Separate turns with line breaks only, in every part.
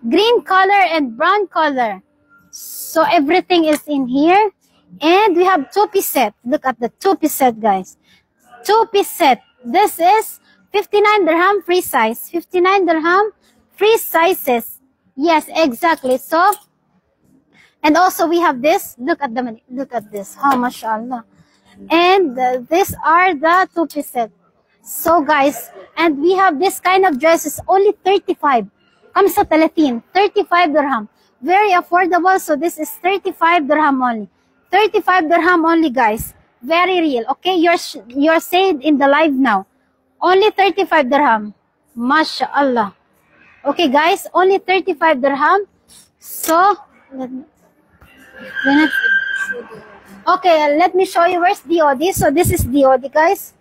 green color and brown color. So everything is in here. And we have two-piece set. Look at the two-piece set, guys. Two-piece set. This is 59 dirham free size. 59 dirham free sizes. Yes, exactly. So, and also we have this. Look at this. Oh, mashallah. And these are the two-piece set. So guys, and we have this kind of dresses, only 35. Comes sa 30. 35 dirham. Very affordable. So this is 35 dirham only. 35 dirham only, guys. Very real. Okay, you're saying in the live now. Only 35 dirham. MashaAllah. Okay, guys, only 35 dirham. So, okay, let me show you where's DOD. So this is DOD, guys.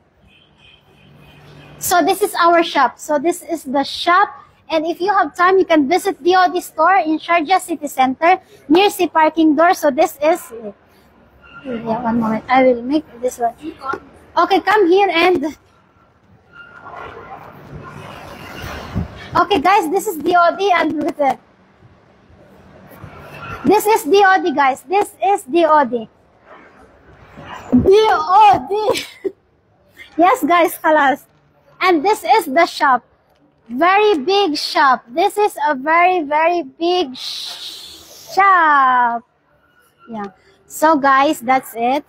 So this is our shop. So this is the shop. And if you have time, you can visit DOD store in Sharjah City Center near Sea Parking Door. So this is, yeah, one moment. I will make this one. Okay, come here and, okay guys, this is DOD and with it. This is DOD, guys. This is DOD. DOD. Yes, guys, khalas. And this is the shop. Very big shop. This is a very, very big shop. Yeah. So, guys, that's it.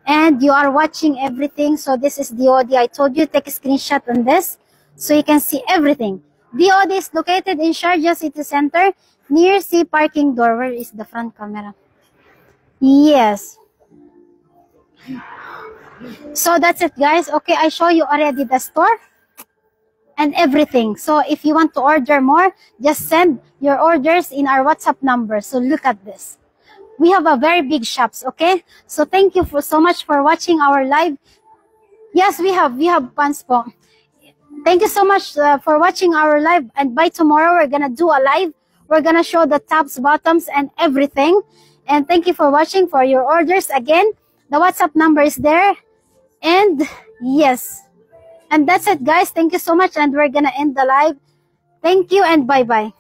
And you are watching everything. So, this is DOD. I told you, take a screenshot on this so you can see everything. DOD is located in Sharjah City Center near Sea Parking Door. Where is the front camera? Yes. So that's it, guys. Okay, I show you already the store and everything. So if you want to order more, just send your orders in our WhatsApp number. So look at this. We have a very big shops, okay? So thank you so much for watching our live. Yes, we have pants po. Thank you so much for watching our live. And by tomorrow, we're gonna do a live. We're gonna show the tops, bottoms, and everything. And thank you for watching. For your orders, again, the WhatsApp number is there. And yes. And that's it, guys. Thank you so much. And we're gonna end the live. Thank you and bye-bye.